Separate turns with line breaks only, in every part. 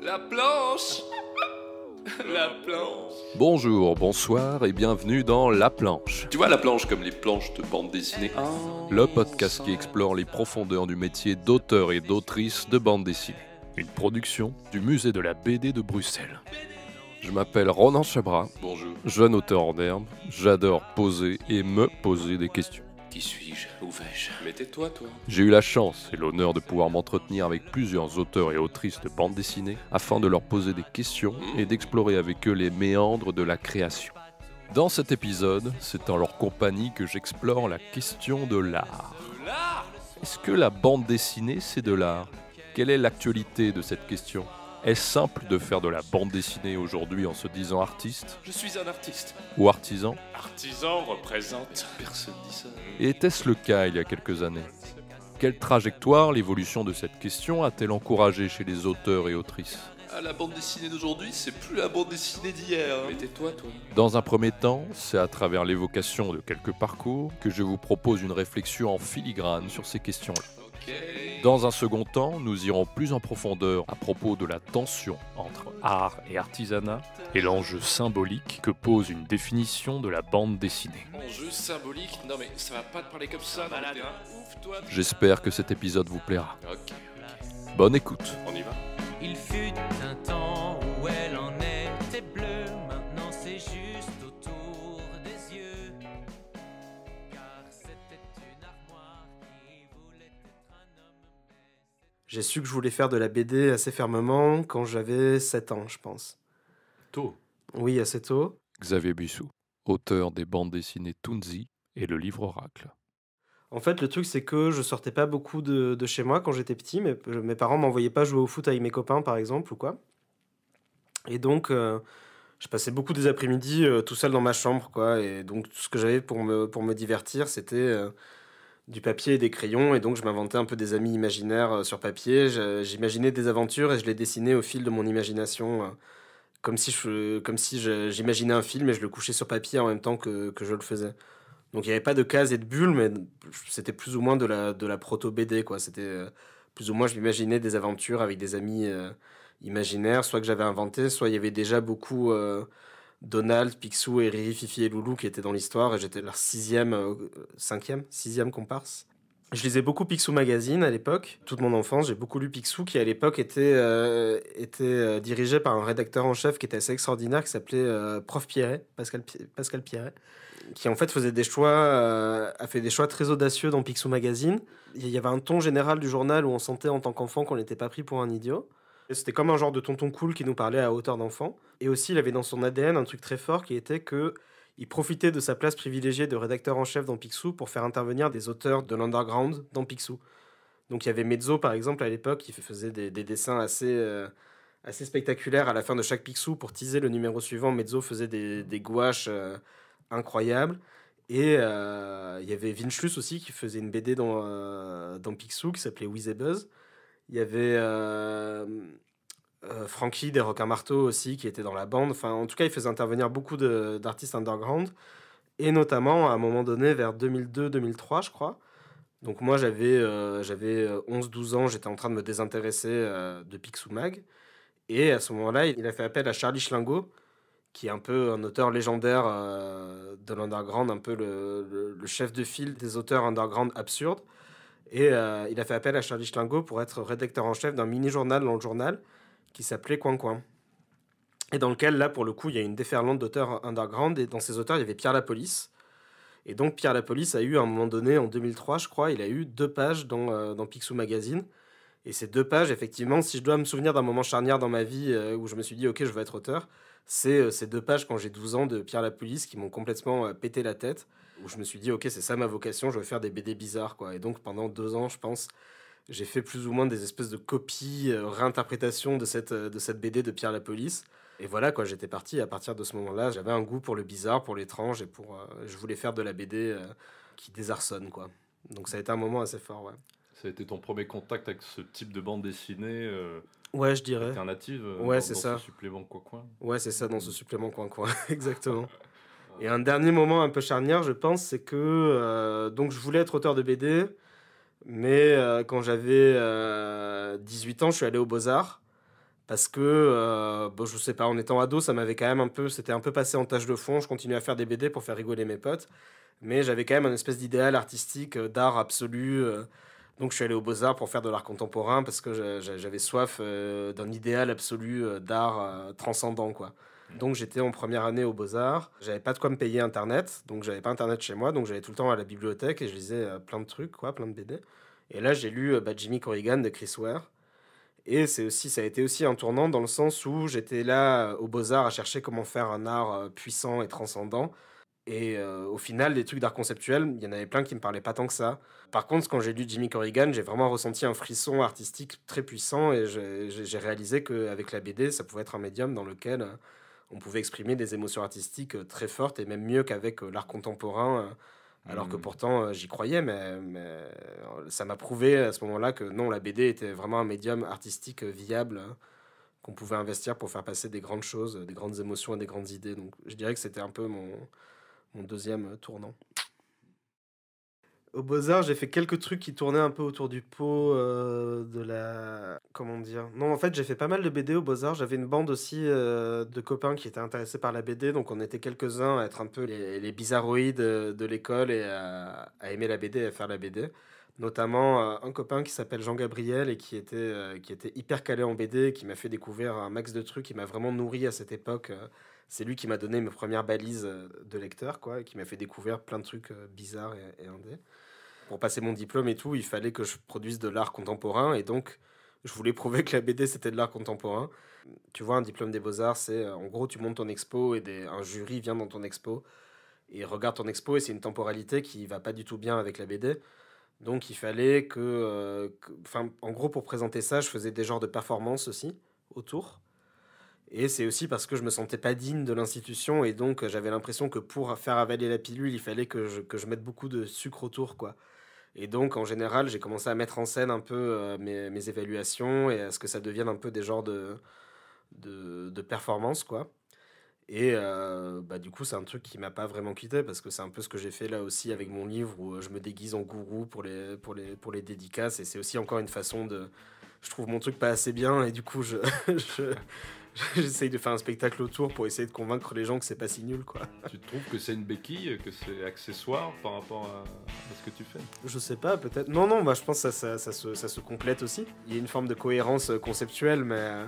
La planche. La planche.
Bonjour, bonsoir et bienvenue dans La Planche,
Tu vois la planche comme les planches de bande dessinée.
le podcast qui explore les profondeurs du métier d'auteur et d'autrice de bande dessinée. Une production du musée de la BD de Bruxelles. Je m'appelle Ronan Chabra,
Bonjour.
jeune auteur en herbe, j'adore poser et me poser des questions.
Qui suis-je? Où vais-je? Mais tais-toi, toi.
J'ai eu la chance et l'honneur de pouvoir m'entretenir avec plusieurs auteurs et autrices de bande dessinée afin de leur poser des questions et d'explorer avec eux les méandres de la création. Dans cet épisode, c'est en leur compagnie que j'explore la question de l'art.
De l'art.
Est-ce que la bande dessinée, c'est de l'art? Quelle est l'actualité de cette question? Est-ce simple de faire de la bande dessinée aujourd'hui en se disant artiste
Je suis un artiste.
ou artisan?
Artisan représente. Personne dit ça.
Et était-ce le cas il y a quelques années? Quelle trajectoire l'évolution de cette question a-t-elle encouragé chez les auteurs et autrices?
Ah, la bande dessinée d'aujourd'hui, c'est plus la bande dessinée d'hier. Mais tais-toi, toi.
Dans un premier temps, c'est à travers l'évocation de quelques parcours que je vous propose une réflexion en filigrane sur ces questions-là.
Ok.
Dans un second temps, nous irons plus en profondeur à propos de la tension entre art et artisanat et l'enjeu symbolique que pose une définition de la bande dessinée.
Enjeu symbolique. Non mais ça va pas te parler comme ça, malade. T'es un ouf, toi.
J'espère que cet épisode vous plaira.
Ok.
Bonne écoute.
On y va.
Il fut un temps où elle en était bleue, maintenant c'est juste autour des yeux. Car c'était une armoire qui voulait être un homme.
J'ai su que je voulais faire de la BD assez fermement quand j'avais 7 ans, je pense.
Tôt.
Oui, assez tôt.
Xavier Bussou, auteur des bandes dessinées Toonzy et le livre Oracle.
En fait, le truc, c'est que je sortais pas beaucoup de chez moi quand j'étais petit. Mes parents m'envoyaient pas jouer au foot avec mes copains, par exemple, ou quoi. Et donc, je passais beaucoup des après-midi tout seul dans ma chambre, quoi. Et donc, tout ce que j'avais pour me divertir, c'était du papier et des crayons. Et donc, je m'inventais un peu des amis imaginaires sur papier. J'imaginais des aventures et je les dessinais au fil de mon imagination. Comme si j'imaginais un film et je le couchais sur papier en même temps que je le faisais. Donc il n'y avait pas de cases et de bulles, mais c'était plus ou moins de la proto-BD, quoi. C'était plus ou moins, je m'imaginais des aventures avec des amis imaginaires, soit que j'avais inventé, soit il y avait déjà beaucoup Donald, Picsou et Riri, Fifi et Loulou qui étaient dans l'histoire, et j'étais leur sixième comparse. Je lisais beaucoup Picsou Magazine à l'époque, toute mon enfance. J'ai beaucoup lu Picsou, qui à l'époque était dirigé par un rédacteur en chef qui était assez extraordinaire, qui s'appelait Prof Pierret, Pascal Pierret, qui en fait a fait des choix très audacieux dans Picsou Magazine. Il y avait un ton général du journal où on sentait en tant qu'enfant qu'on n'était pas pris pour un idiot. Et c'était comme un genre de tonton cool qui nous parlait à hauteur d'enfant. Et aussi, il avait dans son ADN un truc très fort qui était que il profitait de sa place privilégiée de rédacteur en chef dans Picsou pour faire intervenir des auteurs de l'underground dans Picsou. Donc il y avait Mezzo, par exemple, à l'époque, qui faisait des dessins assez spectaculaires à la fin de chaque Picsou pour teaser le numéro suivant. Mezzo faisait des gouaches incroyables. Et il y avait Vinchlus aussi qui faisait une BD dans Picsou qui s'appelait Whiz et Buzz. Il y avait Frankie des Rock Marteau aussi qui était dans la bande. Enfin, en tout cas, il faisait intervenir beaucoup d'artistes underground. Et notamment, à un moment donné, vers 2002-2003, je crois. Donc moi, j'avais 11-12 ans, j'étais en train de me désintéresser de Picsou Mag. Et à ce moment-là, il a fait appel à Charlie Schlingo, qui est un peu un auteur légendaire de l'underground, un peu le chef de file des auteurs underground absurdes. Et il a fait appel à Charlie Schlingo pour être rédacteur en chef d'un mini-journal dans le journal qui s'appelait Coin Coin. Et dans lequel, là, pour le coup, il y a une déferlante d'auteurs underground. Et dans ces auteurs, il y avait Pierre Lapolice. Et donc, Pierre Lapolice a eu, à un moment donné, en 2003, je crois, il a eu 2 pages dans Picsou Magazine. Et ces 2 pages, effectivement, si je dois me souvenir d'un moment charnière dans ma vie où je me suis dit, OK, je veux être auteur, c'est ces 2 pages quand j'ai 12 ans de Pierre Lapolice qui m'ont complètement pété la tête, où je me suis dit, OK, c'est ça ma vocation, je veux faire des BD bizarres, quoi. Et donc, pendant 2 ans, je pense, j'ai fait plus ou moins des espèces de copies, réinterprétations de cette BD de Pierre Lapolice. Et voilà, quoi, j'étais parti. À partir de ce moment-là, j'avais un goût pour le bizarre, pour l'étrange, et je voulais faire de la BD qui désarçonne, quoi. Donc ça a été un moment assez fort, ouais.
Ça a été ton premier contact avec ce type de bande dessinée
Ouais, je dirais.
alternative
Ouais, c'est ça.
ce supplément Coin.
Ouais, c'est ça, dans ce supplément Coin Coin, exactement. Et un dernier moment un peu charnière, je pense, c'est que donc je voulais être auteur de BD, mais quand j'avais 18 ans, je suis allé aux Beaux-Arts parce que, je sais pas, en étant ado, ça m'avait quand même c'était un peu passé en tâche de fond. Je continuais à faire des BD pour faire rigoler mes potes, mais j'avais quand même un espèce d'idéal artistique, d'art absolu. Donc je suis allé aux Beaux-Arts pour faire de l'art contemporain parce que j'avais soif d'un idéal absolu d'art transcendant, quoi. Donc j'étais en première année aux Beaux-Arts, j'avais pas de quoi me payer Internet, donc j'avais pas Internet chez moi, donc j'allais tout le temps à la bibliothèque et je lisais plein de trucs, quoi, plein de BD. Et là j'ai lu Jimmy Corrigan de Chris Ware. Et ça a été aussi un tournant dans le sens où j'étais là aux Beaux-Arts à chercher comment faire un art puissant et transcendant. Et au final, les trucs d'art conceptuel, il y en avait plein qui me parlaient pas tant que ça. Par contre, quand j'ai lu Jimmy Corrigan, j'ai vraiment ressenti un frisson artistique très puissant et j'ai réalisé qu'avec la BD, ça pouvait être un médium dans lequel on pouvait exprimer des émotions artistiques très fortes et même mieux qu'avec l'art contemporain. Alors que pourtant, j'y croyais, mais ça m'a prouvé à ce moment-là que non, la BD était vraiment un médium artistique viable, hein, qu'on pouvait investir pour faire passer des grandes choses, des grandes émotions et des grandes idées. Donc je dirais que c'était un peu mon deuxième tournant. Au Beaux-Arts, j'ai fait quelques trucs qui tournaient un peu autour du pot de la... Comment dire? Non, en fait, j'ai fait pas mal de BD au Beaux-Arts. J'avais une bande aussi de copains qui étaient intéressés par la BD. Donc, on était quelques-uns à être un peu les bizarroïdes de l'école et à aimer la BD et à faire la BD. Notamment un copain qui s'appelle Jean-Gabriel et qui était hyper calé en BD, qui m'a fait découvrir un max de trucs, qui m'a vraiment nourri à cette époque. C'est lui qui m'a donné mes premières balises de lecteur, quoi, et qui m'a fait découvrir plein de trucs bizarres et indés. Pour passer mon diplôme et tout, il fallait que je produise de l'art contemporain, et donc je voulais prouver que la BD c'était de l'art contemporain. Tu vois, un diplôme des Beaux-Arts, c'est en gros, tu montes ton expo et un jury vient dans ton expo et regarde ton expo, et c'est une temporalité qui va pas du tout bien avec la BD. Donc il fallait en gros, pour présenter ça, je faisais des genres de performances aussi autour. Et c'est aussi parce que je me sentais pas digne de l'institution et donc j'avais l'impression que pour faire avaler la pilule, il fallait que je mette beaucoup de sucre autour, quoi. Et donc en général, j'ai commencé à mettre en scène un peu mes évaluations et à ce que ça devienne un peu des genres de performances, quoi. Et du coup, c'est un truc qui m'a pas vraiment quitté parce que c'est un peu ce que j'ai fait là aussi avec mon livre où je me déguise en gourou pour les dédicaces. Et c'est aussi encore une façon de. Je trouve mon truc pas assez bien et du coup, j'essaye de faire un spectacle autour pour essayer de convaincre les gens que c'est pas si nul, quoi.
Tu trouves que c'est une béquille, que c'est accessoire par rapport à ce que tu fais?
Je sais pas, peut-être. Non, non, je pense que ça se complète aussi. Il y a une forme de cohérence conceptuelle, mais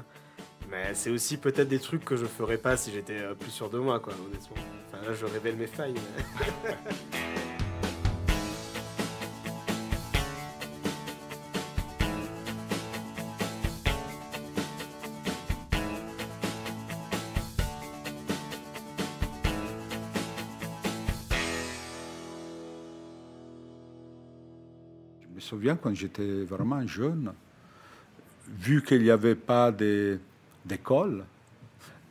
c'est aussi peut-être des trucs que je ferais pas si j'étais plus sûr de moi, quoi, honnêtement. Enfin, là, je révèle mes failles. Mais...
Je me souviens quand j'étais vraiment jeune, vu qu'il n'y avait pas d'école,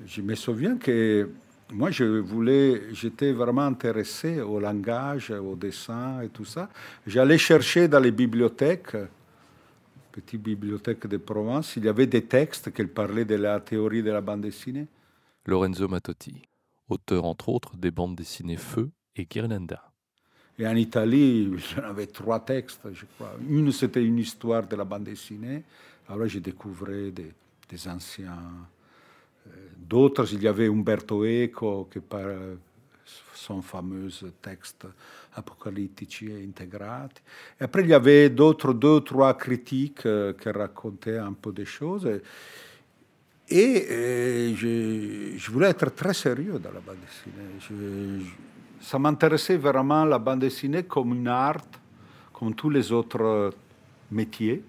je me souviens que moi, j'étais vraiment intéressé au langage, au dessin et tout ça. J'allais chercher dans les bibliothèques, petites bibliothèques de Provence, il y avait des textes qui parlaient de la théorie de la bande dessinée.
Lorenzo Mattotti, auteur entre autres des bandes dessinées Feu et Ghirlanda.
Et en Italie, il y en avait 3 textes, je crois. Une, c'était une histoire de la bande dessinée. Alors, j'ai découvert des anciens. D'autres, il y avait Umberto Eco, qui par son fameux texte apocalyptici et integrati. Et après, il y avait d'autres 2-3 critiques qui racontaient un peu des choses. Et je voulais être très sérieux dans la bande dessinée. Ça m'intéressait vraiment la bande dessinée comme une art, comme tous les autres métiers.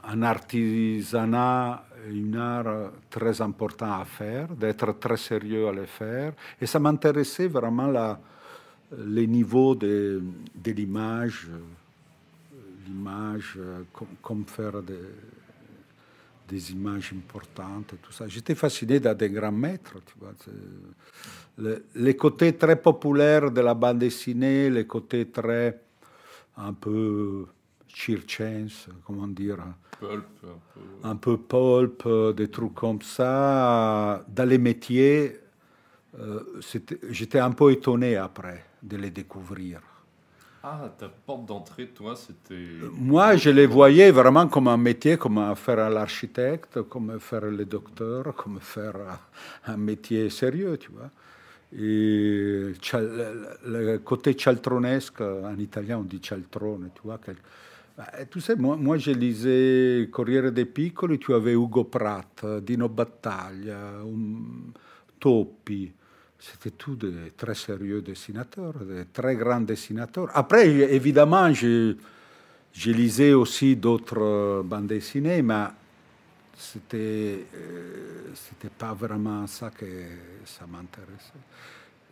Un artisanat, un art très important à faire, d'être très sérieux à le faire. Et ça m'intéressait vraiment les niveaux de l'image, comme faire des images importantes et tout ça. J'étais fasciné dans des grands maîtres, tu vois. Les côtés très populaires de la bande dessinée, les côtés très un peu circense, comment dire,
Pulp,
un peu pulp, des trucs comme ça. Dans les métiers, j'étais un peu étonné après de les découvrir.
Ah, ta porte d'entrée, toi, c'était...
Moi, je les voyais vraiment comme un métier, comme faire l'architecte, comme faire le docteur, comme faire un métier sérieux, tu vois. Et le côté cialtronesque, en italien on dit cialtrone, tu vois. Tu sais, moi je lisais Corriere dei Piccoli, tu avais Ugo Pratt, Dino Battaglia, Toppi. C'était tous des très sérieux dessinateurs, des très grands dessinateurs. Après, évidemment, je lisais aussi d'autres bandes dessinées, mais c'était pas vraiment ça que ça m'intéressait.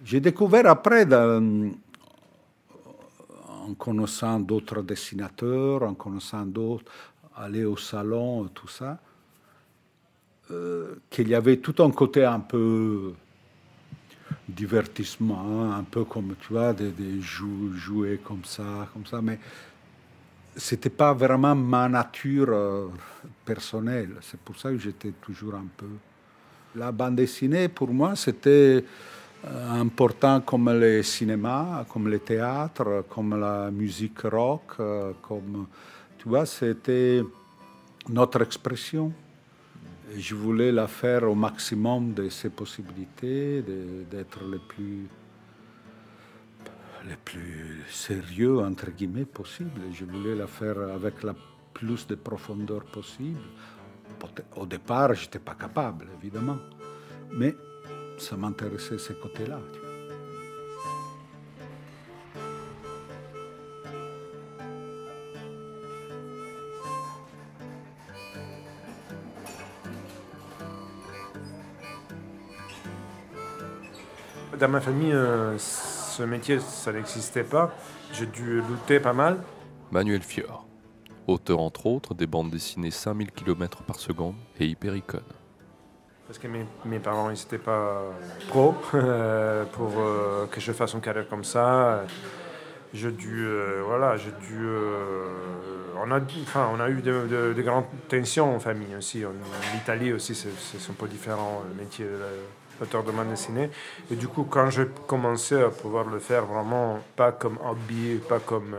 J'ai découvert après, en connaissant d'autres dessinateurs, en connaissant d'autres, aller au salon, tout ça, qu'il y avait tout un côté un peu divertissement, un peu comme, tu vois, des jouer comme ça, mais c'était pas vraiment ma nature personnelle. C'est pour ça que j'étais toujours un peu... La bande dessinée, pour moi, c'était important comme le cinéma, comme le théâtre, comme la musique rock, comme... Tu vois, c'était notre expression. Et je voulais la faire au maximum de ses possibilités, d'être le plus sérieux, entre guillemets, possible. Je voulais la faire avec la plus de profondeur possible. Au départ, je n'étais pas capable, évidemment. Mais ça m'intéressait ce côté-là.
Dans ma famille, ce métier, ça n'existait pas. J'ai dû lutter pas mal.
Manuel Fior, auteur entre autres des bandes dessinées 5000 km par seconde et Hypericon.
Parce que mes parents, ils n'étaient pas pro pour que je fasse une carrière comme ça. On a eu de grandes tensions en famille aussi. En Italie aussi, c'est un peu différent le métier d'auteur de bande dessinée. Et du coup, quand j'ai commencé à pouvoir le faire vraiment, pas comme hobby, pas comme...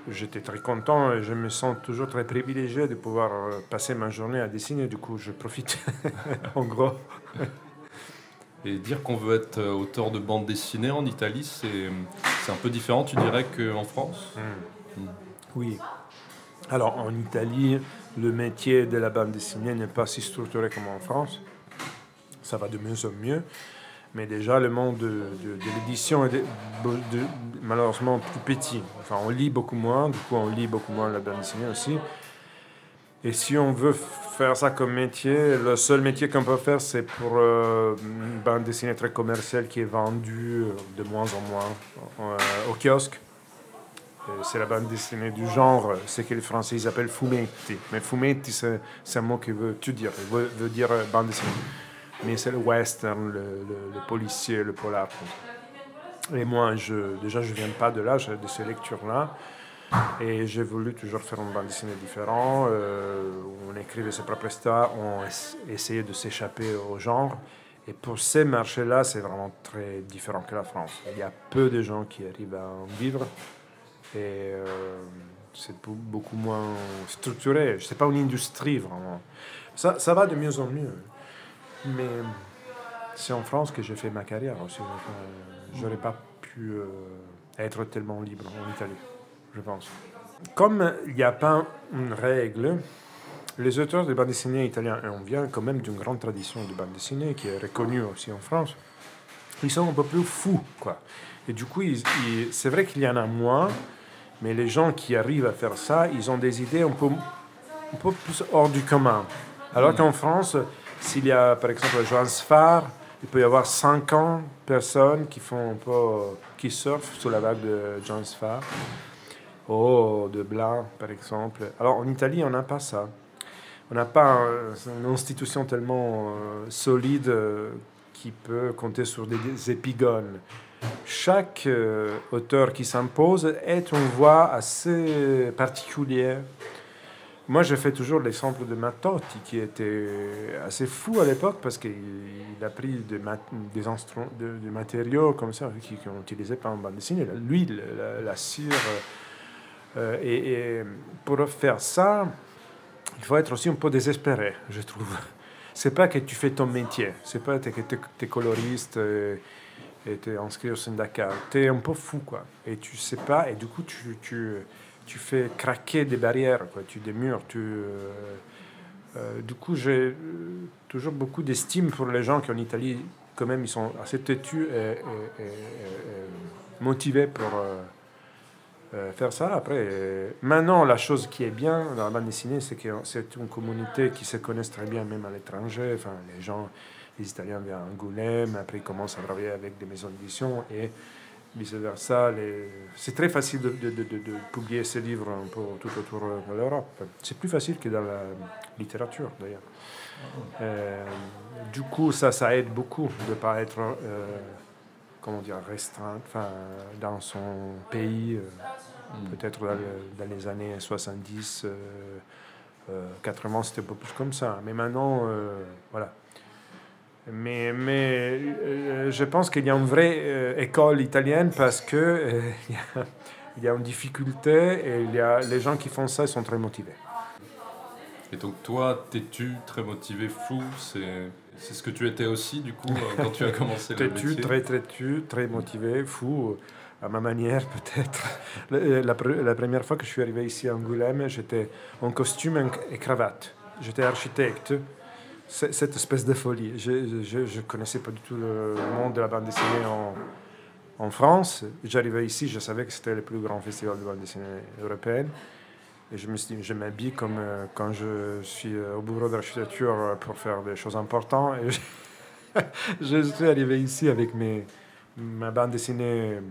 j'étais très content et je me sens toujours très privilégié de pouvoir passer ma journée à dessiner. Du coup, je profite, en gros.
Et dire qu'on veut être auteur de bande dessinée en Italie, c'est un peu différent, tu dirais, qu'en France?
Oui. Alors, en Italie, le métier de la bande dessinée n'est pas si structuré comme en France. Ça va de mieux en mieux. Mais déjà, le monde de l'édition est malheureusement plus petit. Enfin, on lit beaucoup moins, du coup, on lit beaucoup moins la bande dessinée aussi. Et si on veut faire ça comme métier, le seul métier qu'on peut faire, c'est pour une bande dessinée très commerciale qui est vendue de moins en moins au kiosque. C'est la bande dessinée du genre, c'est que les Français ils appellent fumetti. Mais fumetti, c'est un mot qui veut tout dire. Il veut dire bande dessinée. Mais c'est le western, le policier, le polar. Et moi, je ne viens pas de là, de ces lectures-là. Et j'ai voulu toujours faire une bande dessinée différente. On écrivait ses propres histoires, on essayait de s'échapper au genre. Et pour ces marchés-là, c'est vraiment très différent que la France. Il y a peu de gens qui arrivent à en vivre. Et c'est beaucoup moins structuré. Ce n'est pas une industrie, vraiment. Ça va de mieux en mieux. Mais c'est en France que j'ai fait ma carrière aussi. Je n'aurais pas pu être tellement libre en Italie, je pense. Comme il n'y a pas une règle, les auteurs de bande dessinée italiens, et on vient quand même d'une grande tradition de bande dessinée qui est reconnue aussi en France, ils sont un peu plus fous, quoi. Et du coup, c'est vrai qu'il y en a moins, mais les gens qui arrivent à faire ça, ils ont des idées un peu plus hors du commun. Alors qu'en France, s'il y a par exemple Johann Sfar, il peut y avoir 50 personnes qui surfent sous la vague de Johann Sfar. Oh, de Blanc, par exemple. Alors en Italie, on n'a pas ça. On n'a pas une institution tellement solide qui peut compter sur des épigones. Chaque auteur qui s'impose est une voix assez particulière. Moi, je fais toujours l'exemple de Mattotti, qui était assez fou à l'époque parce qu'il a pris des matériaux comme ça qu'on n'utilisait pas en bande dessinée. L'huile, la cire. Et pour faire ça, il faut être aussi un peu désespéré, je trouve. C'est pas que tu fais ton métier, c'est pas que tu es coloriste et tu es inscrit au syndicat. Tu es un peu fou, quoi. Et tu sais pas, et du coup, tu fais craquer des barrières, quoi. Tu des murs. Du coup, j'ai toujours beaucoup d'estime pour les gens qui en Italie, quand même, ils sont assez têtus et motivés pour faire ça. Après, maintenant, la chose qui est bien dans la bande dessinée, c'est que c'est une communauté qui se connaissent très bien, même à l'étranger. Enfin, les Italiens viennent à Angoulême, après ils commencent à travailler avec des maisons d'édition et vice-versa. C'est très facile de publier ces livres un peu tout autour de l'Europe. C'est plus facile que dans la littérature, d'ailleurs. Du coup, ça aide beaucoup de ne pas être comment dire, restreint dans son pays. Peut-être dans les années 70, 80, c'était un peu plus comme ça. Mais maintenant, voilà. Mais je pense qu'il y a une vraie école italienne parce que il y a une difficulté et les gens qui font ça ils sont très motivés.
Et donc toi, têtu, très motivé, fou, c'est ce que tu étais aussi du coup quand tu as commencé le métier.
Têtu, très motivé, fou, à ma manière peut-être. La première fois que je suis arrivé ici à Angoulême, j'étais en costume et cravate. J'étais architecte. Cette espèce de folie. Je ne connaissais pas du tout le monde de la bande dessinée en France. J'arrivais ici, je savais que c'était le plus grand festival de bande dessinée européenne. Et je me suis dit, je m'habille comme quand je suis au bureau d'architecture pour faire des choses importantes. Et je suis arrivé ici avec ma bande dessinée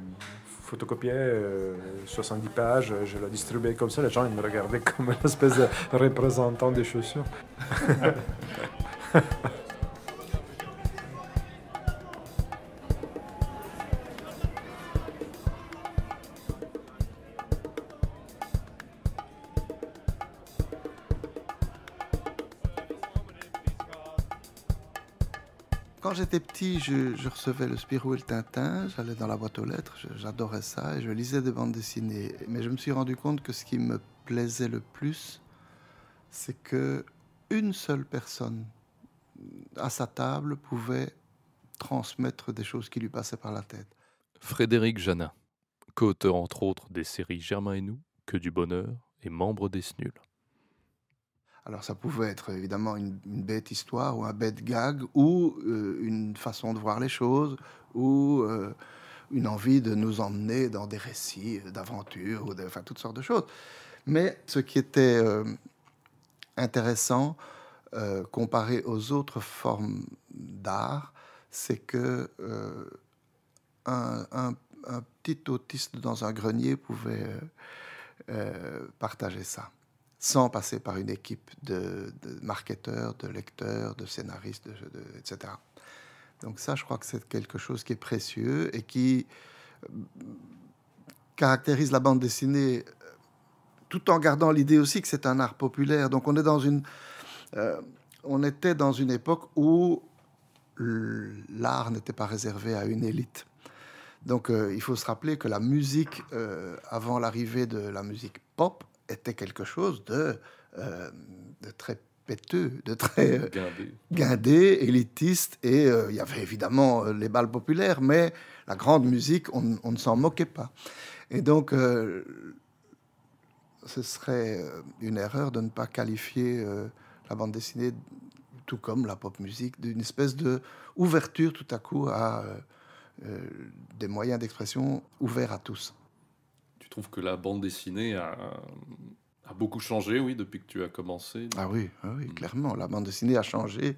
photocopiée, 70 pages. Je la distribuais comme ça. Les gens ils me regardaient comme une espèce de représentant des chaussures.
Quand j'étais petit, je recevais le Spirou et le Tintin, j'allais dans la boîte aux lettres, j'adorais ça et je lisais des bandes dessinées. Mais je me suis rendu compte que ce qui me plaisait le plus, c'est que une seule personne à sa table pouvait transmettre des choses qui lui passaient par la tête.
Frédéric Janin, co-auteur entre autres des séries Germain et nous, Que du bonheur et membre des Snuls.
Alors ça pouvait être évidemment une bête histoire ou un bête gag ou une façon de voir les choses ou une envie de nous emmener dans des récits d'aventures ou enfin toutes sortes de choses. Mais ce qui était intéressant comparé aux autres formes d'art, c'est que un petit autiste dans un grenier pouvait partager ça, sans passer par une équipe de marketeurs, de lecteurs, de scénaristes, etc. Donc ça, je crois que c'est quelque chose qui est précieux et qui caractérise la bande dessinée tout en gardant l'idée aussi que c'est un art populaire. Donc on était dans une époque où l'art n'était pas réservé à une élite. Donc il faut se rappeler que la musique, avant l'arrivée de la musique pop, était quelque chose de très péteux, de très guindé, élitiste. Et il y avait évidemment les bals populaires, mais la grande musique, on ne s'en moquait pas. Et donc, ce serait une erreur de ne pas qualifier la bande dessinée, tout comme la pop musique, d'une espèce de ouverture tout à coup à des moyens d'expression ouverts à tous.
Tu trouves que la bande dessinée a beaucoup changé, oui, depuis que tu as commencé?
Ah oui, clairement. La bande dessinée a changé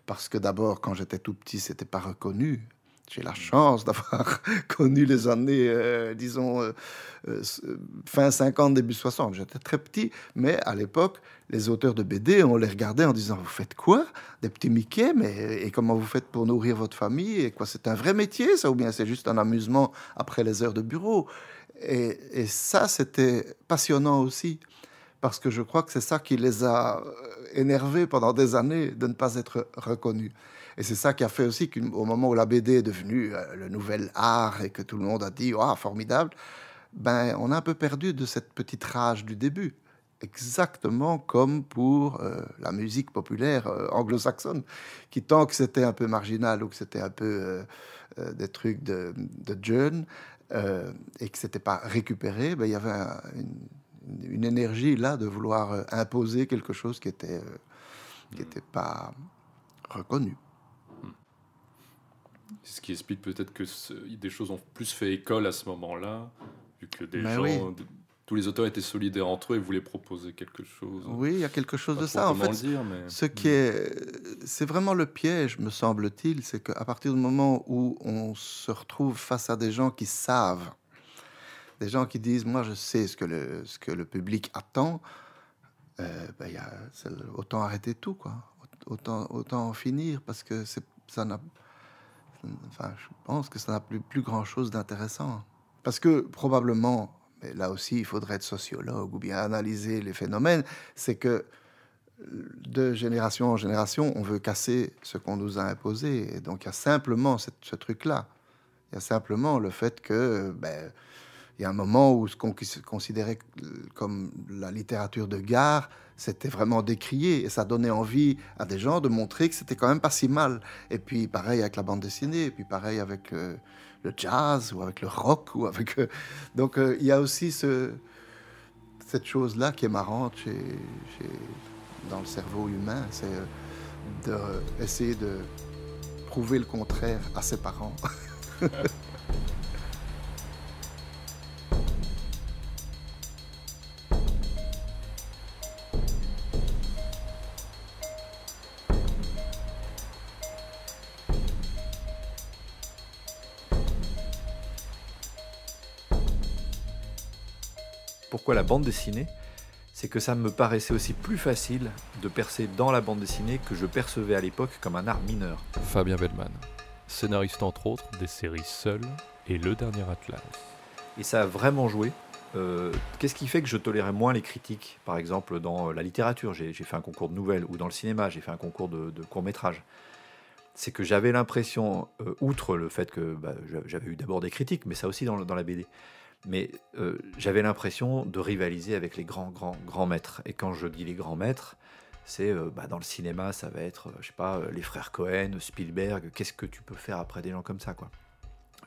parce que d'abord, quand j'étais tout petit, c'était pas reconnu. J'ai la chance d'avoir connu les années, disons, fin 50, début 60. J'étais très petit, mais à l'époque, les auteurs de BD, on les regardait en disant « Vous faites quoi? Des petits Mickey, mais et comment vous faites pour nourrir votre famille? Et quoi, c'est un vrai métier, ça? Ou bien c'est juste un amusement après les heures de bureau ?» Et ça, c'était passionnant aussi, parce que je crois que c'est ça qui les a énervés pendant des années de ne pas être reconnus. Et c'est ça qui a fait aussi qu'au moment où la BD est devenue le nouvel art et que tout le monde a dit « Ah, formidable », ben, on a un peu perdu de cette petite rage du début. Exactement comme pour la musique populaire anglo-saxonne, qui tant que c'était un peu marginal ou que c'était un peu des trucs de jeunes et que c'était pas récupéré, ben, il y avait une énergie là de vouloir imposer quelque chose qui était pas reconnu.
C'est ce qui explique peut-être que des choses ont plus fait école à ce moment-là, vu que des
Mais
gens,
oui.
tous les auteurs étaient solidaires entre eux et voulaient proposer quelque chose.
Oui, il y a quelque chose
Pas
de
trop
ça. En
comment
fait,
le dire, mais...
ce qui est, c'est vraiment le piège, me semble-t-il, c'est qu'à partir du moment où on se retrouve face à des gens qui savent, des gens qui disent, moi je sais ce que le public attend, ben, autant arrêter tout, quoi. Autant en finir, parce que ça n'a, enfin, je pense que ça n'a plus grand-chose d'intéressant. Parce que probablement, mais là aussi il faudrait être sociologue ou bien analyser les phénomènes, c'est que de génération en génération, on veut casser ce qu'on nous a imposé. Et donc, il y a simplement ce truc-là. Il y a simplement le fait que, ben, il y a un moment où ce qu'on considérait comme la littérature de gare, c'était vraiment décrié. Et ça donnait envie à des gens de montrer que c'était quand même pas si mal. Et puis, pareil avec la bande dessinée, et puis pareil avec le jazz, ou avec le rock, ou avec... Donc, il y a aussi cette chose-là qui est marrante dans le cerveau humain, c'est d'essayer de prouver le contraire à ses parents.
Pourquoi la bande dessinée? C'est que ça me paraissait aussi plus facile de percer dans la bande dessinée que je percevais à l'époque comme un art mineur.
Fabien Bellman, scénariste entre autres des séries Seul et Le Dernier Atlas.
Et ça a vraiment joué. Qu'est-ce qui fait que je tolérais moins les critiques? Par exemple, dans la littérature, j'ai fait un concours de nouvelles, ou dans le cinéma, j'ai fait un concours de court-métrage. C'est que j'avais l'impression, outre le fait que j'avais eu d'abord des critiques, mais ça aussi dans la BD, mais j'avais l'impression de rivaliser avec les grands maîtres. Et quand je dis les grands maîtres, c'est dans le cinéma, ça va être, je sais pas, les frères Cohen, Spielberg. Qu'est-ce que tu peux faire après des gens comme ça, quoi?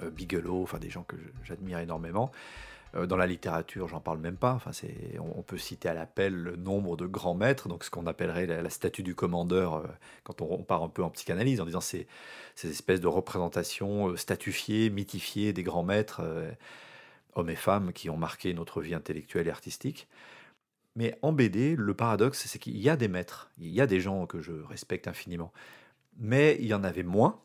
Bigelow, enfin des gens que j'admire énormément. Dans la littérature, j'en parle même pas. Enfin, on peut citer à l'appel le nombre de grands maîtres, donc ce qu'on appellerait la statue du commandeur, quand on part un peu en psychanalyse, en disant ces espèces de représentations statufiées, mythifiées des grands maîtres, hommes et femmes qui ont marqué notre vie intellectuelle et artistique. Mais en BD, le paradoxe, c'est qu'il y a des maîtres, il y a des gens que je respecte infiniment, mais il y en avait moins.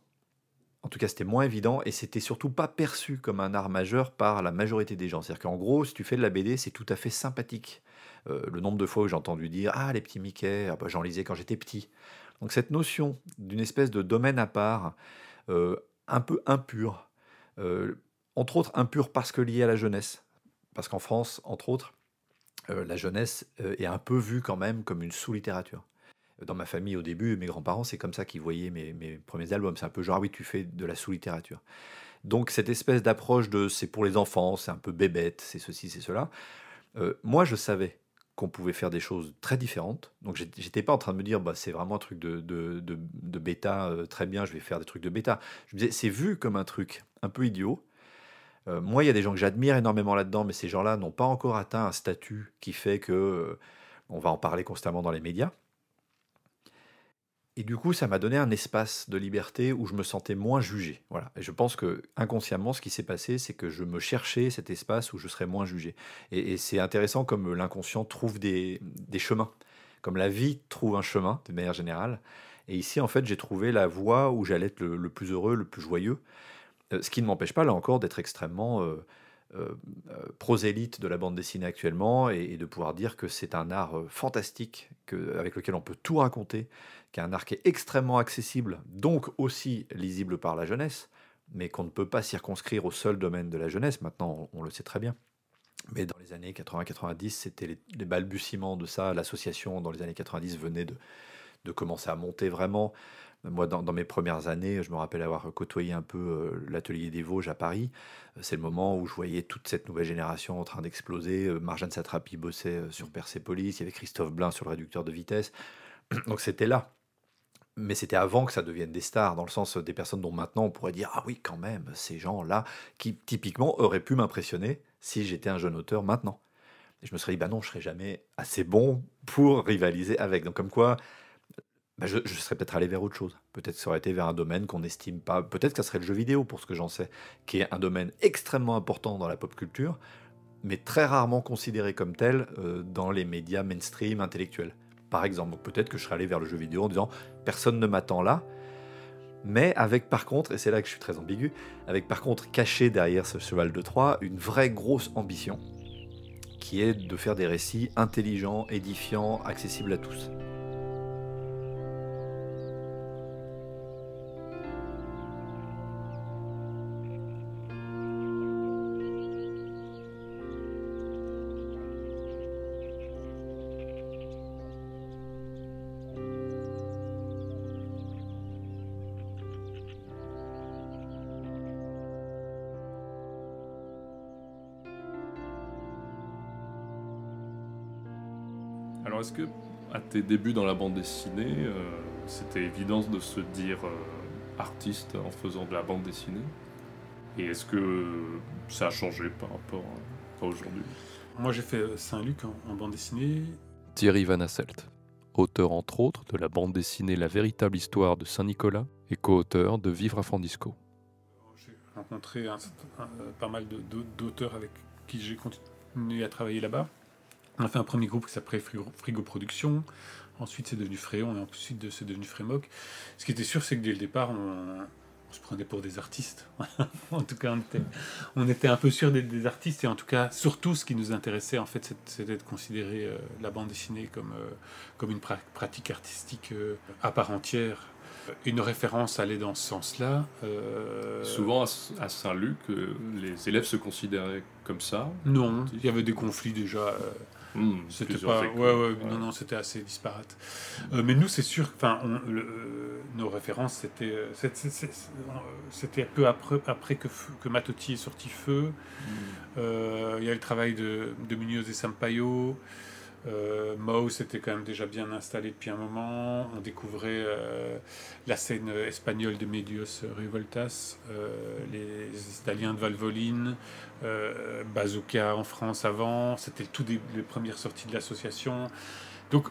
En tout cas, c'était moins évident et c'était surtout pas perçu comme un art majeur par la majorité des gens. C'est-à-dire qu'en gros, si tu fais de la BD, c'est tout à fait sympathique. Le nombre de fois où j'ai entendu dire « Ah, les petits Mickey, j'en lisais quand j'étais petit ». Donc cette notion d'une espèce de domaine à part, un peu impur, entre autres impur parce que lié à la jeunesse. Parce qu'en France, entre autres, la jeunesse est un peu vue quand même comme une sous-littérature. Dans ma famille, au début, mes grands-parents, c'est comme ça qu'ils voyaient mes premiers albums. C'est un peu genre, ah oui, tu fais de la sous-littérature. Donc, cette espèce d'approche de c'est pour les enfants, c'est un peu bébête, c'est ceci, c'est cela. Moi, je savais qu'on pouvait faire des choses très différentes. Donc, j'étais pas en train de me dire, c'est vraiment un truc de bêta, très bien, je vais faire des trucs de bêta. Je me disais, c'est vu comme un truc un peu idiot. Moi, il y a des gens que j'admire énormément là-dedans, mais ces gens-là n'ont pas encore atteint un statut qui fait que on va en parler constamment dans les médias. Et du coup, ça m'a donné un espace de liberté où je me sentais moins jugé. Voilà. Et je pense que inconsciemment, ce qui s'est passé, c'est que je me cherchais cet espace où je serais moins jugé. Et c'est intéressant comme l'inconscient trouve des chemins, comme la vie trouve un chemin de manière générale. Et ici, en fait, j'ai trouvé la voie où j'allais être le plus heureux, le plus joyeux. Ce qui ne m'empêche pas, là encore, d'être extrêmement prosélyte de la bande dessinée actuellement et de pouvoir dire que c'est un art fantastique avec lequel on peut tout raconter, qui est un art qui est extrêmement accessible, donc aussi lisible par la jeunesse, mais qu'on ne peut pas circonscrire au seul domaine de la jeunesse. Maintenant, on le sait très bien. Mais dans les années 80-90, c'était les balbutiements de ça. L'association, dans les années 90, venait de commencer à monter vraiment. Moi, dans mes premières années, je me rappelle avoir côtoyé un peu l'atelier des Vosges à Paris. C'est le moment où je voyais toute cette nouvelle génération en train d'exploser. Marjane Satrapi bossait sur Persepolis, il y avait Christophe Blain sur le réducteur de vitesse. Donc c'était là. Mais c'était avant que ça devienne des stars, dans le sens des personnes dont maintenant on pourrait dire « Ah oui, quand même, ces gens-là, qui typiquement auraient pu m'impressionner si j'étais un jeune auteur maintenant. » Et je me serais dit « Bah non, je serais jamais assez bon pour rivaliser avec. » Donc comme quoi, bah, je serais peut-être allé vers autre chose. Peut-être que ça aurait été vers un domaine qu'on n'estime pas. Peut-être que ça serait le jeu vidéo, pour ce que j'en sais, qui est un domaine extrêmement important dans la pop culture, mais très rarement considéré comme tel dans les médias mainstream intellectuels. Par exemple, donc peut-être que je serais allé vers le jeu vidéo en disant « Personne ne m'attend là », mais avec par contre, et c'est là que je suis très ambigu, avec par contre caché derrière ce cheval de Troie une vraie grosse ambition, qui est de faire des récits intelligents, édifiants, accessibles à tous.
Alors est-ce que, à tes débuts dans la bande dessinée, c'était évident de se dire artiste en faisant de la bande dessinée? Et est-ce que ça a changé par rapport à aujourd'hui?
Moi, j'ai fait Saint-Luc en bande dessinée.
Thierry Van Asselt, auteur entre autres de la bande dessinée La véritable histoire de Saint-Nicolas et co-auteur de Vivre à Fandisco.
J'ai rencontré pas mal d'auteurs avec qui j'ai continué à travailler là-bas. On a fait un premier groupe qui s'appelait Frigo Production. Ensuite, c'est devenu Fréon et ensuite, c'est devenu Frémoc. Ce qui était sûr, c'est que dès le départ, on se prenait pour des artistes. En tout cas, on était un peu sûr d'être des artistes. Et en tout cas, surtout, ce qui nous intéressait, en fait, c'était de considérer la bande dessinée comme une pratique artistique à part entière. Une référence allait dans ce sens-là.
Souvent, à Saint-Luc, les élèves se considéraient comme ça?
Non, il y avait des conflits déjà. C'était pas, non, c'était assez disparate. Mais nous, c'est sûr, nos références, c'était peu après que Matotti est sorti Feu. Il y a le travail de Munoz et Sampaio. Maus était quand même déjà bien installé depuis un moment. On découvrait la scène espagnole de Medios Revoltas, les Italiens de Valvoline, Bazooka en France avant. C'était les premières sorties de l'association. Donc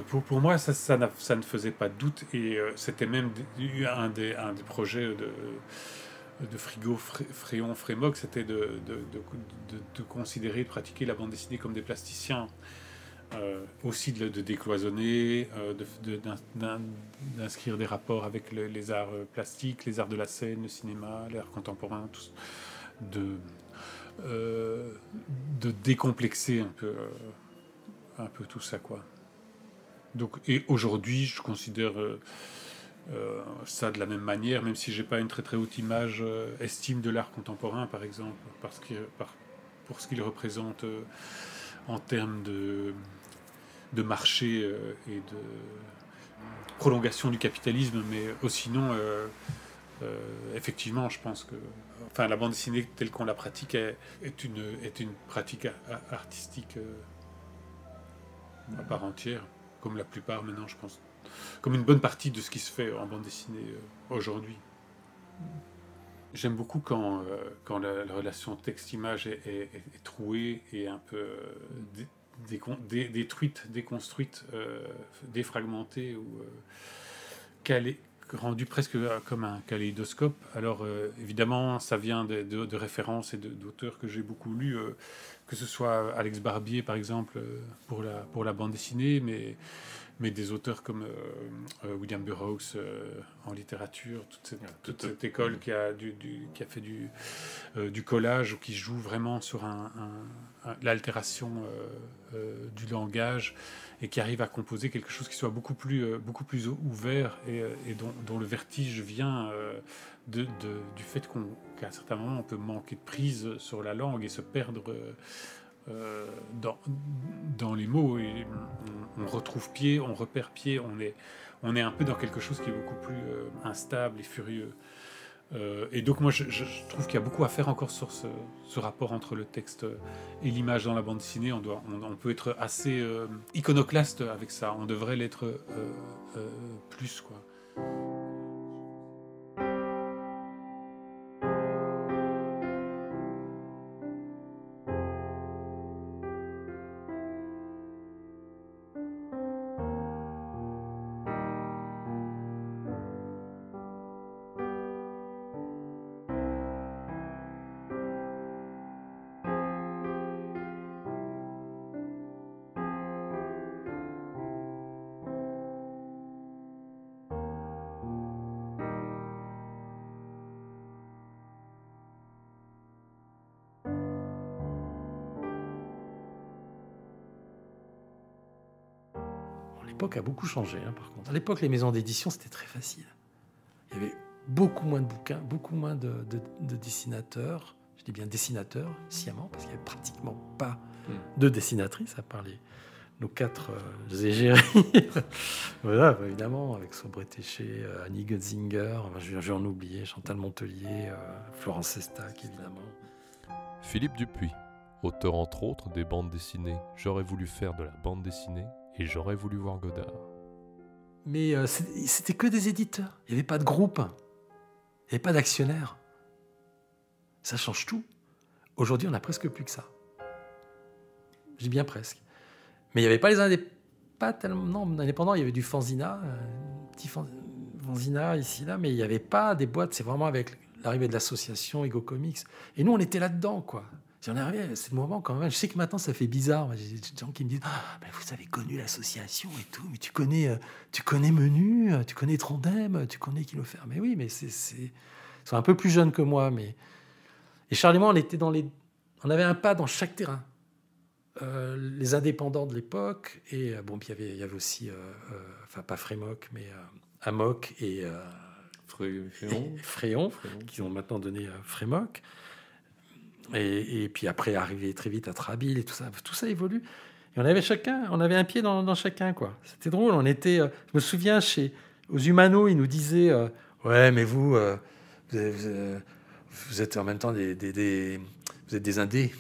pour moi, ça ne faisait pas de doute. Et c'était même un des projets de Frigo, Fréon, Frémoc, c'était de considérer, de pratiquer la bande dessinée comme des plasticiens. Aussi de décloisonner, d'inscrire des rapports avec les arts plastiques, les arts de la scène, le cinéma, l'art contemporain, de décomplexer un peu tout ça, quoi. Donc, et aujourd'hui, je considère ça de la même manière, même si j'ai pas une très très haute image, estime de l'art contemporain, par exemple, pour ce qu'il représente en termes de marché et de prolongation du capitalisme, mais sinon, effectivement, je pense que la bande dessinée telle qu'on la pratique est une pratique artistique à part entière, comme la plupart maintenant, je pense, comme une bonne partie de ce qui se fait en bande dessinée aujourd'hui. J'aime beaucoup quand la relation texte-image est trouée et un peu détruite, déconstruite, défragmentée ou rendue presque comme un kaléidoscope. Alors évidemment, ça vient de références et d'auteurs que j'ai beaucoup lus, que ce soit Alex Barbier par exemple pour la bande dessinée, mais des auteurs comme William Burroughs en littérature, toute cette école qui a fait du collage, ou qui joue vraiment sur l'altération du langage, et qui arrive à composer quelque chose qui soit beaucoup plus ouvert, et dont le vertige vient du fait qu'à un certain moment on peut manquer de prise sur la langue et se perdre
dans les mots. Et on retrouve pied, on repère pied, on est un peu dans quelque chose qui est beaucoup plus instable et furieux. Et donc moi je trouve qu'il y a beaucoup à faire encore sur ce rapport entre le texte et l'image dans la bande dessinée. On peut être assez iconoclaste avec ça, on devrait l'être plus, quoi.
L'époque a beaucoup changé, hein, par contre. À l'époque, les maisons d'édition, c'était très facile. Il y avait beaucoup moins de bouquins, beaucoup moins de dessinateurs. Je dis bien dessinateurs, sciemment, parce qu'il n'y avait pratiquement pas de dessinatrices, à part nos 4 égéries. Voilà, évidemment, avec Sobre Téché, Annie Götzinger, je vais en oublier, Chantal Montelier, Florence Sestac, évidemment.
Philippe Dupuis, auteur entre autres des bandes dessinées « J'aurais voulu faire de la bande dessinée » et « J'aurais voulu voir Godard ».
Mais c'était que des éditeurs. Il n'y avait pas de groupe. Il n'y avait pas d'actionnaires. Ça change tout. Aujourd'hui, on n'a presque plus que ça. Je dis bien presque. Mais il n'y avait pas les indépendants. Pas tellement indépendants. Il y avait du fanzina, petit fanzina ici, là, mais il n'y avait pas des boîtes. C'est vraiment avec l'arrivée de l'association Ego Comics. Et nous, on était là-dedans, quoi. Si on est arrivé à ce moment quand même, je sais que maintenant ça fait bizarre. J'ai des gens qui me disent mais vous avez connu l'association et tout, mais tu connais Menu, tu connais Trondheim, tu connais Kilofer. Mais oui, mais ils sont un peu plus jeunes que moi. Et Charles et moi, on avait un pas dans chaque terrain. Les indépendants de l'époque, et bon, puis il y avait aussi, enfin pas Frémoc, mais Amok et Fréon, qui ont maintenant donné Frémoc. Et puis après, arrivé très vite à Trabil et tout ça évolue. Et on avait un pied dans chacun, quoi. C'était drôle. On était, je me souviens, aux Humano, ils nous disaient ouais, mais vous êtes en même temps vous êtes des indés.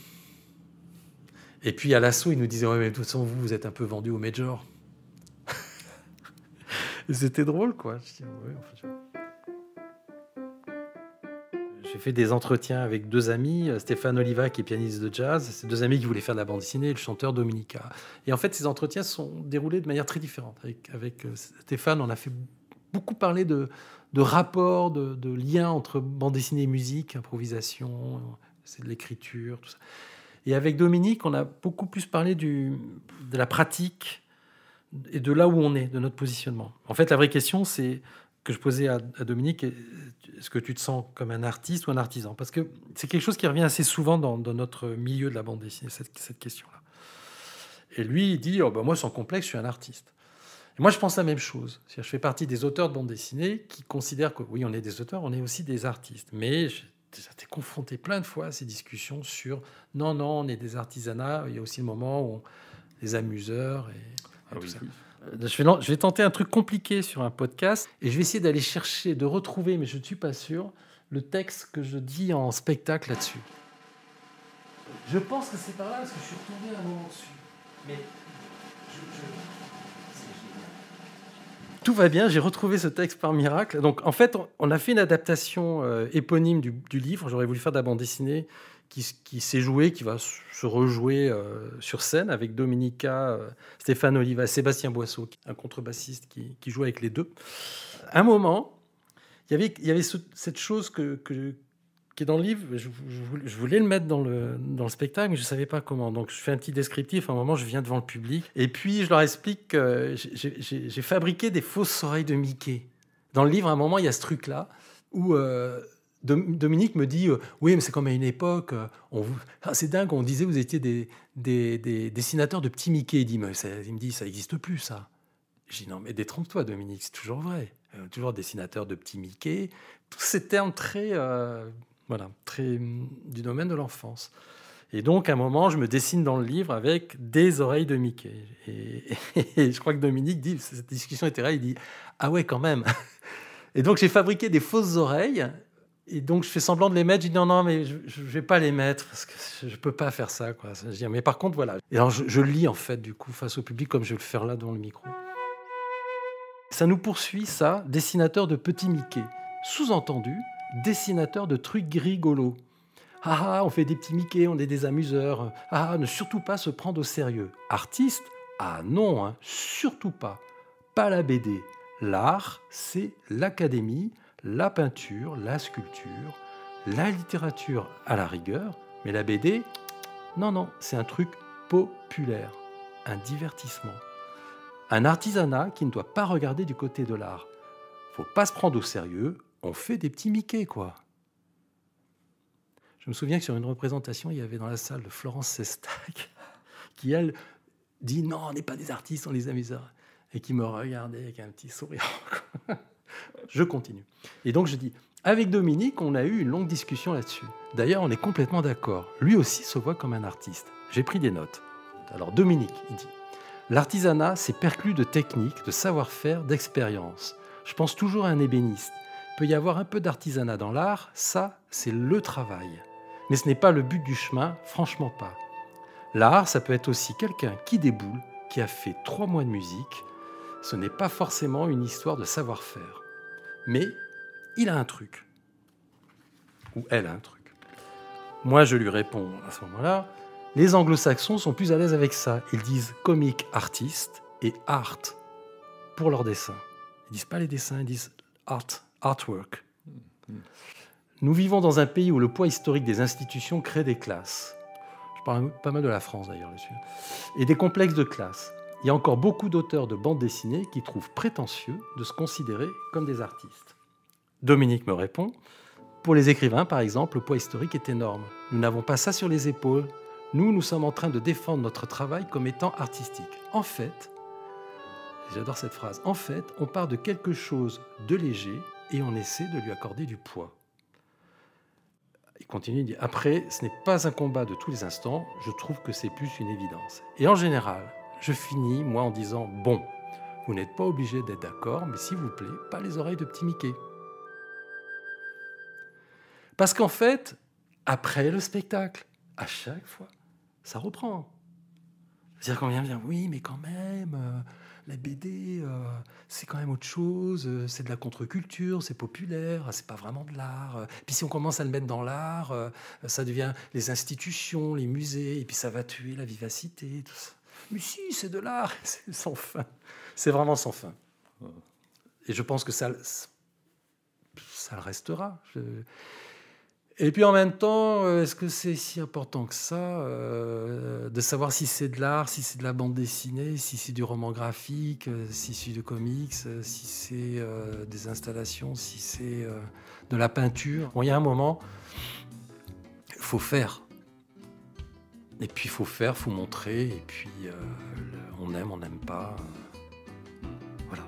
Et puis à l'assaut, ils nous disaient ouais, mais de toute façon, vous êtes un peu vendus au major. Et c'était drôle, quoi. Je dis, ouais, enfin, j'ai fait des entretiens avec 2 amis, Stéphane Oliva, qui est pianiste de jazz. C'est 2 amis qui voulaient faire de la bande dessinée, et le chanteur Dominica. Et en fait, ces entretiens sont déroulés de manière très différente. Avec Stéphane, on a fait beaucoup parler de rapports, de liens entre bande dessinée et musique, improvisation, c'est de l'écriture, tout ça. Et avec Dominique, on a beaucoup plus parlé de la pratique et de là où on est, de notre positionnement. En fait, la vraie question, c'est que je posais à Dominique, est-ce que tu te sens comme un artiste ou un artisan? Parce que c'est quelque chose qui revient assez souvent dans notre milieu de la bande dessinée, cette question-là. Et lui, il dit, moi, sans complexe, je suis un artiste. Et moi, je pense la même chose. Je fais partie des auteurs de bande dessinée qui considèrent que, oui, on est des auteurs, on est aussi des artistes. Mais j'étais confronté plein de fois à ces discussions sur, non, on est des artisanats. Il y a aussi le moment où les amuseurs et tout ça. Je vais tenter un truc compliqué sur un podcast et je vais essayer d'aller chercher, de retrouver, mais je ne suis pas sûr, le texte que je dis en spectacle là-dessus. Je pense que c'est par là parce que je suis retourné un moment dessus. Mais tout va bien, j'ai retrouvé ce texte par miracle. Donc en fait, on a fait une adaptation éponyme du livre. J'aurais voulu faire de la bande dessinée qui s'est jouée, qui va se rejouer sur scène avec Dominica, Stéphane Oliva, Sébastien Boisseau, un contrebassiste qui joue avec les 2. À un moment, il y avait cette chose qui est dans le livre. Je voulais le mettre dans le spectacle, mais je ne savais pas comment. Donc, je fais un petit descriptif. À un moment, je viens devant le public. Et puis, je leur explique que j'ai fabriqué des fausses oreilles de Mickey. Dans le livre, à un moment, il y a ce truc-là où Dominique me dit oui, mais c'est comme à une époque, c'est dingue, on disait vous étiez des dessinateurs de petits Mickey. Il me dit ça n'existe plus, ça. Je dis non, mais détrompe-toi, Dominique, c'est toujours vrai. Toujours dessinateur de petits Mickey. Tous ces termes très du domaine de l'enfance. Et donc, à un moment, je me dessine dans le livre avec des oreilles de Mickey. Et je crois que Dominique dit, cette discussion était là, il dit « Ah ouais, quand même !» Et donc, j'ai fabriqué des fausses oreilles. Et donc, je fais semblant de les mettre. Je dis non, mais je ne vais pas les mettre parce que je ne peux pas faire ça, quoi. Je dis, mais par contre, voilà. Et alors, je lis, en fait, du coup, face au public, comme je vais le faire là devant le micro. Ça nous poursuit, ça, dessinateur de petits Mickey. Sous-entendu, dessinateur de trucs rigolos. Ah, on fait des petits Mickey, on est des amuseurs. Ah, ne surtout pas se prendre au sérieux. Artiste? Ah non, hein, surtout pas. Pas la BD. L'art, c'est l'académie, la peinture, la sculpture, la littérature à la rigueur. Mais la BD, non, c'est un truc populaire, un divertissement. Un artisanat qui ne doit pas regarder du côté de l'art. Faut pas se prendre au sérieux, on fait des petits Mickey, quoi. Je me souviens que sur une représentation, il y avait dans la salle Florence Sestac, qui, elle, dit « Non, on n'est pas des artistes, on est des amuseurs », et qui me regardait avec un petit sourire. Je continue. Et donc, je dis « Avec Dominique, on a eu une longue discussion là-dessus. D'ailleurs, on est complètement d'accord. Lui aussi se voit comme un artiste. J'ai pris des notes. Alors, Dominique, il dit « L'artisanat, c'est perclus de technique, de savoir-faire, d'expérience. Je pense toujours à un ébéniste. Il peut y avoir un peu d'artisanat dans l'art, ça, c'est le travail. Mais ce n'est pas le but du chemin, franchement pas. L'art, ça peut être aussi quelqu'un qui déboule, qui a fait 3 mois de musique. Ce n'est pas forcément une histoire de savoir-faire. Mais il a un truc. Ou elle a un truc. Moi, je lui réponds à ce moment-là, les anglo-saxons sont plus à l'aise avec ça. Ils disent comic artist et art pour leurs dessins. Ils disent pas les dessins, ils disent artwork. Nous vivons dans un pays où le poids historique des institutions crée des classes. Je parle pas mal de la France d'ailleurs là-dessus. Et des complexes de classe. Il y a encore beaucoup d'auteurs de bandes dessinées qui trouvent prétentieux de se considérer comme des artistes. Dominique me répond, pour les écrivains par exemple, le poids historique est énorme. Nous n'avons pas ça sur les épaules. Nous sommes en train de défendre notre travail comme étant artistique. En fait, j'adore cette phrase, en fait, on part de quelque chose de léger et on essaie de lui accorder du poids. Il continue, il dit, après, ce n'est pas un combat de tous les instants, je trouve que c'est plus une évidence. Et en général, je finis, moi, en disant, bon, vous n'êtes pas obligé d'être d'accord, mais s'il vous plaît, pas les oreilles de petit Mickey. Parce qu'en fait, après le spectacle, à chaque fois, ça reprend. C'est-à-dire qu'on vient dire, oui, mais quand même, la BD, c'est quand même autre chose, c'est de la contre-culture, c'est populaire, c'est pas vraiment de l'art. Puis si on commence à le mettre dans l'art, ça devient les institutions, les musées, et puis ça va tuer la vivacité, tout ça. Mais si, c'est de l'art, c'est sans fin. C'est vraiment sans fin. Et je pense que ça le restera. Et puis en même temps, est-ce que c'est si important que ça de savoir si c'est de l'art, si c'est de la bande dessinée, si c'est du roman graphique, si c'est du comics, si c'est des installations, si c'est de la peinture. Bon, il y a un moment, il faut faire. Et puis il faut faire, il faut montrer, et puis on n'aime pas. Voilà.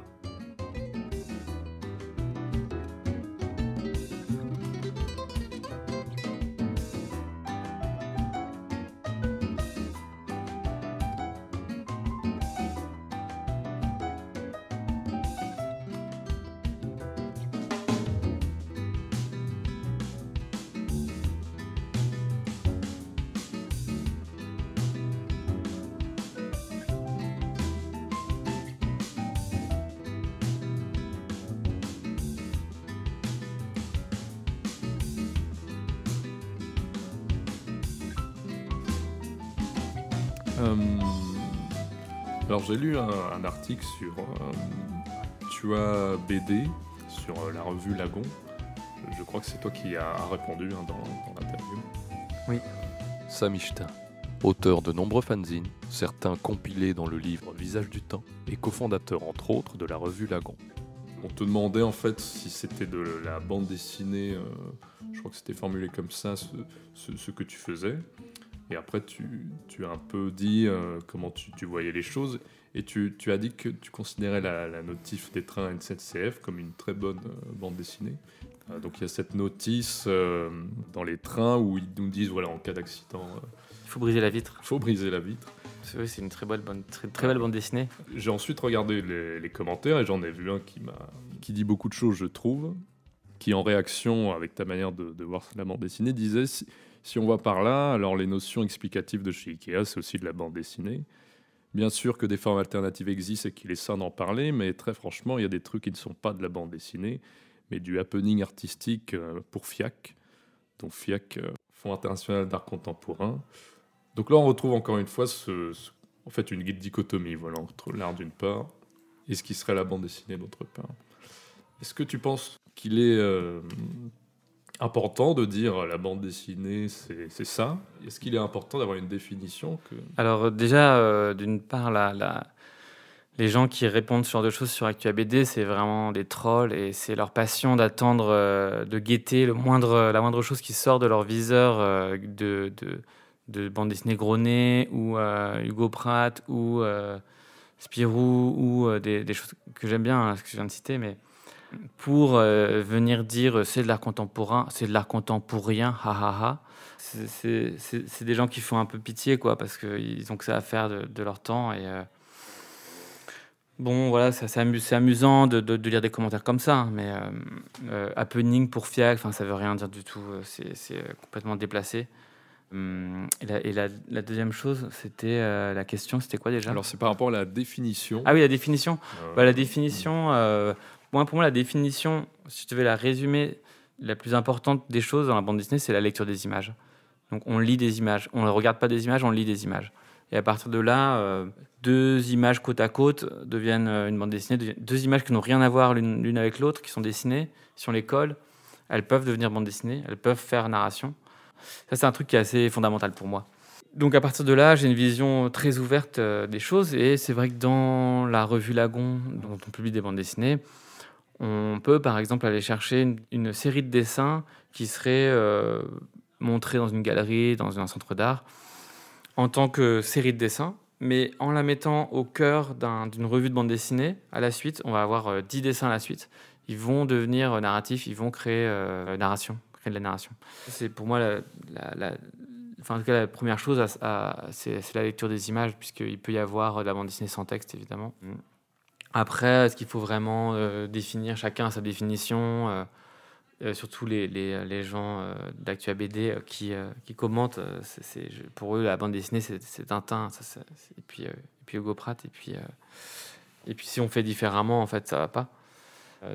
Alors j'ai lu un article sur Tu as BD sur la revue Lagon. Je crois que c'est toi qui as répondu dans l'interview.
Oui.
Sam Hichtin, auteur de nombreux fanzines, certains compilés dans le livre Visage du temps, et cofondateur entre autres de la revue Lagon. On te demandait en fait si c'était de la bande dessinée, je crois que c'était formulé comme ça, ce que tu faisais. Et après, tu as un peu dit comment tu voyais les choses. Et tu as dit que tu considérais la notif des trains SNCF comme une très bonne bande dessinée. Donc il y a cette notice dans les trains où ils nous disent, voilà, en cas d'accident,
Il faut briser la vitre.
il faut briser la vitre.
Oui, c'est une très belle bande dessinée.
J'ai ensuite regardé les commentaires et j'en ai vu un qui dit beaucoup de choses, je trouve, qui en réaction avec ta manière de voir la bande dessinée disait si on va par là, alors les notions explicatives de chez Ikea, c'est aussi de la bande dessinée. Bien sûr que des formes alternatives existent et qu'il est sain d'en parler, mais très franchement, il y a des trucs qui ne sont pas de la bande dessinée, mais du happening artistique pour FIAC, donc FIAC, Fonds international d'art contemporain. Donc là, on retrouve encore une fois en fait une dichotomie, voilà, entre l'art d'une part et ce qui serait la bande dessinée d'autre part. Est-ce que tu penses qu'il est important de dire la bande dessinée, c'est ça? Est-ce qu'il est important d'avoir une définition
Alors déjà, d'une part, les gens qui répondent ce genre de choses sur ActuABD, c'est vraiment des trolls et c'est leur passion d'attendre, de guetter la moindre chose qui sort de leur viseur de bande dessinée Gros Nez ou Hugo Pratt ou Spirou ou des choses que j'aime bien, hein, ce que je viens de citer, mais pour venir dire c'est de l'art contemporain, c'est de l'art contemporain, ha ha ha. C'est des gens qui font un peu pitié, quoi, parce qu'ils ont que ça à faire de leur temps. Et bon, voilà, c'est amusant de lire des commentaires comme ça, hein, mais happening pour FIAC, ça veut rien dire du tout, c'est complètement déplacé. Et la deuxième chose, c'était la question, c'était quoi déjà?
Alors c'est par rapport à la définition.
Ah oui, la définition. La définition, pour moi, la définition, si je devais la résumer, la plus importante des choses dans la bande dessinée, c'est la lecture des images. Donc on lit des images, on ne regarde pas des images, on lit des images. Et à partir de là, deux images côte à côte deviennent une bande dessinée, deux images qui n'ont rien à voir l'une avec l'autre, qui sont dessinées, si on les colle, elles peuvent devenir bande dessinée, elles peuvent faire narration. Ça, c'est un truc qui est assez fondamental pour moi. Donc à partir de là, j'ai une vision très ouverte des choses, et c'est vrai que dans la revue Lagon, dont on publie des bandes dessinées, on peut par exemple aller chercher une série de dessins qui seraient montrés dans une galerie, dans un centre d'art, en tant que série de dessins, mais en la mettant au cœur d'une revue de bande dessinée. À la suite, on va avoir 10 dessins à la suite. Ils vont devenir narratifs, ils vont créer créer de la narration. C'est pour moi en tout cas, la première chose, c'est la lecture des images, puisqu'il peut y avoir de la bande dessinée sans texte, évidemment. Après, est-ce qu'il faut vraiment définir, chacun a sa définition, surtout les gens d'ActuABD qui commentent, pour eux, la bande dessinée, c'est Tintin, et puis Hugo Pratt, et puis si on fait différemment, en fait, ça va pas.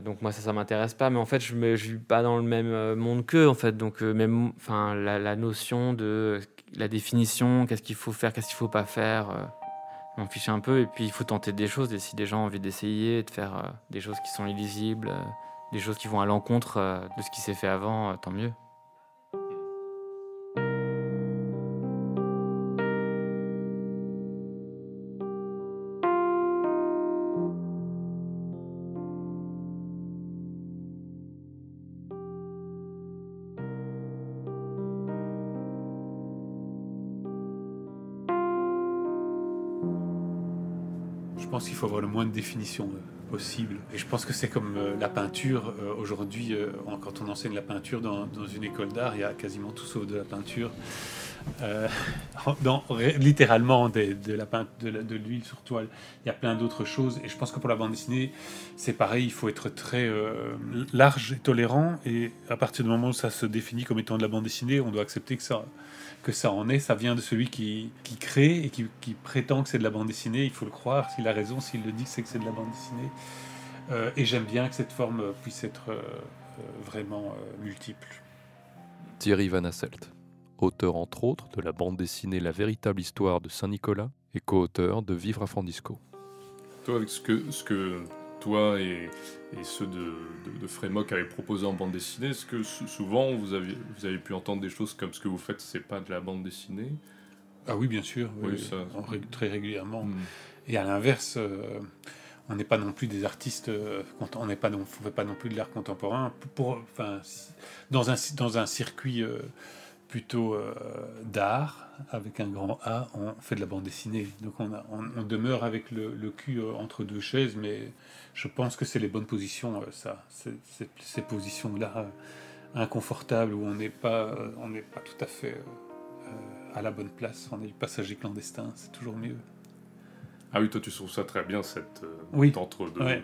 Donc moi ça m'intéresse pas, mais en fait je vis pas dans le même monde qu'eux, en fait. Donc même la notion de la définition, qu'est-ce qu'il faut faire, qu'est-ce qu'il faut pas faire, m'en fiche un peu. Et puis il faut tenter des choses, et si des gens ont envie d'essayer de faire des choses qui sont illisibles, des choses qui vont à l'encontre de ce qui s'est fait avant, tant mieux.
Je pense qu'il faut avoir le moins de définition possible. Et je pense que c'est comme la peinture. Aujourd'hui, quand on enseigne la peinture dans une école d'art, il y a quasiment tout sauf de la peinture. Littéralement de l'huile sur toile. Il y a plein d'autres choses. Et je pense que pour la bande dessinée, c'est pareil. Il faut être très large et tolérant. Et à partir du moment où ça se définit comme étant de la bande dessinée, on doit accepter que ça en est. Ça vient de celui qui crée et qui prétend que c'est de la bande dessinée. Il faut le croire. S'il a raison, s'il le dit, c'est que c'est de la bande dessinée. Et j'aime bien que cette forme puisse être vraiment multiple.
Thierry Van Asselt, auteur entre autres de la bande dessinée La véritable histoire de Saint-Nicolas et co-auteur de Vivre à Fandisco. Toi, avec ce que toi et ceux de Frémoc avaient proposé en bande dessinée, est-ce que souvent vous avez pu entendre des choses comme ce que vous faites, c'est pas de la bande dessinée?
Ah oui, bien sûr,
oui,
ça, très régulièrement. Et à l'inverse, on n'est pas non plus des artistes, on ne fait pas non plus de l'art contemporain. Dans un circuit plutôt d'art, avec un grand A, on fait de la bande dessinée. Donc on demeure avec le cul entre deux chaises, mais je pense que c'est les bonnes positions, ces positions-là inconfortables, où on n'est pas tout à fait à la bonne place, on est le passager clandestin, c'est toujours mieux.
Ah oui, toi tu trouves ça très bien, cette
Oui.
entre-deux.
Ouais.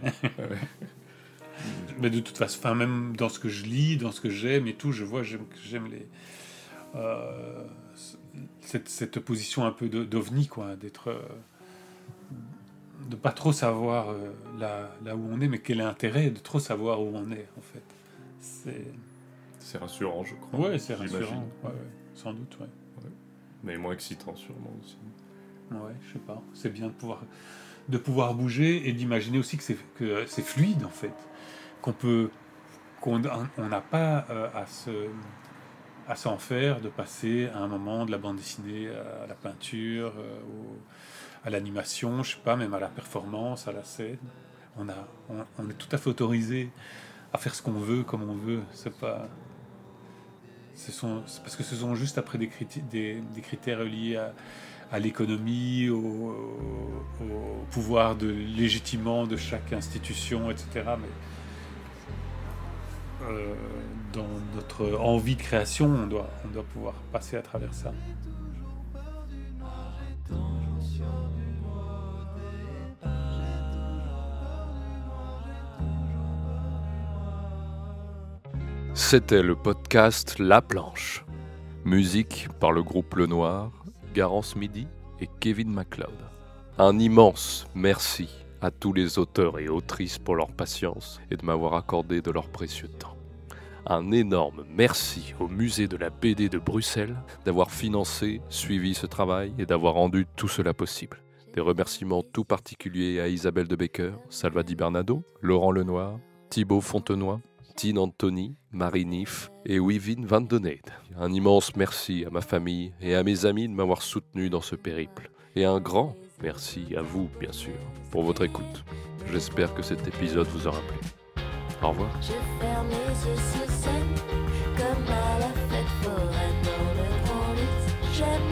Mais de toute façon, enfin, même dans ce que je lis, dans ce que j'aime et tout, j'aime les cette position un peu d'ovni, quoi, d'être de pas trop savoir là où on est, mais quel est l'intérêt de trop savoir où on est, en fait.
C'est rassurant, je crois.
Ouais, c'est rassurant, ouais, sans doute, ouais.
Mais moins excitant, sûrement aussi.
Ouais, je sais pas. C'est bien de pouvoir bouger et d'imaginer aussi que c'est fluide, en fait. Qu'on n'a pas à s'en faire, de passer à un moment de la bande dessinée à la peinture, à l'animation, je sais pas, même à la performance, à la scène. On est tout à fait autorisé à faire ce qu'on veut, comme on veut. C'est parce que ce sont juste après des critères liés à l'économie, au pouvoir légitimant de chaque institution, etc. Mais dans notre envie de création, on doit pouvoir passer à travers ça.
C'était le podcast La Planche. Musique par le groupe Le Noir, Garance Midi et Kevin MacLeod. Un immense merci à tous les auteurs et autrices pour leur patience et de m'avoir accordé de leur précieux temps. Un énorme merci au musée de la BD de Bruxelles d'avoir financé, suivi ce travail et d'avoir rendu tout cela possible. Des remerciements tout particuliers à Isabelle de Becker, Salva Di Bernardo, Laurent Lenoir, Thibaut Fontenoy, Tine Anthony, Marie Nif et Wivine Van Donade. Un immense merci à ma famille et à mes amis de m'avoir soutenu dans ce périple. Et un grand merci à vous, bien sûr, pour votre écoute. J'espère que cet épisode vous aura plu. Au revoir.
Je ferme les yeux sur scène, comme à la fête foraine dans le grand vide. J'aime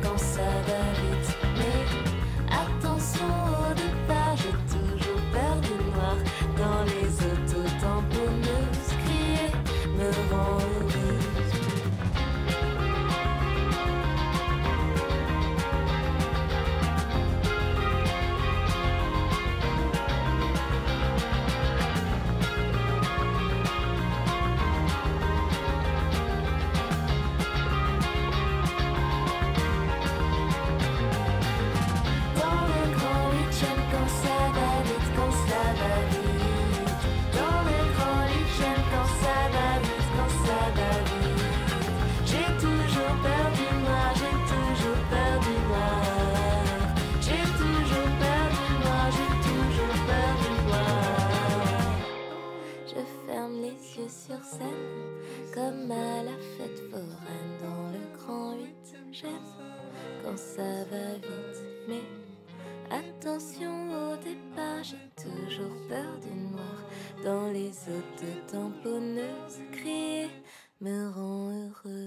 quand ça va vite, mais attention au départ, j'ai toujours peur du noir. Dans les autos tamponneuses, crier me rend heureuse. Sur scène, comme à la fête foraine dans le grand 8. J'aime quand ça va vite, mais attention au départ, j'ai toujours peur du noir. Dans les autos tamponneuses, crier me rend heureux.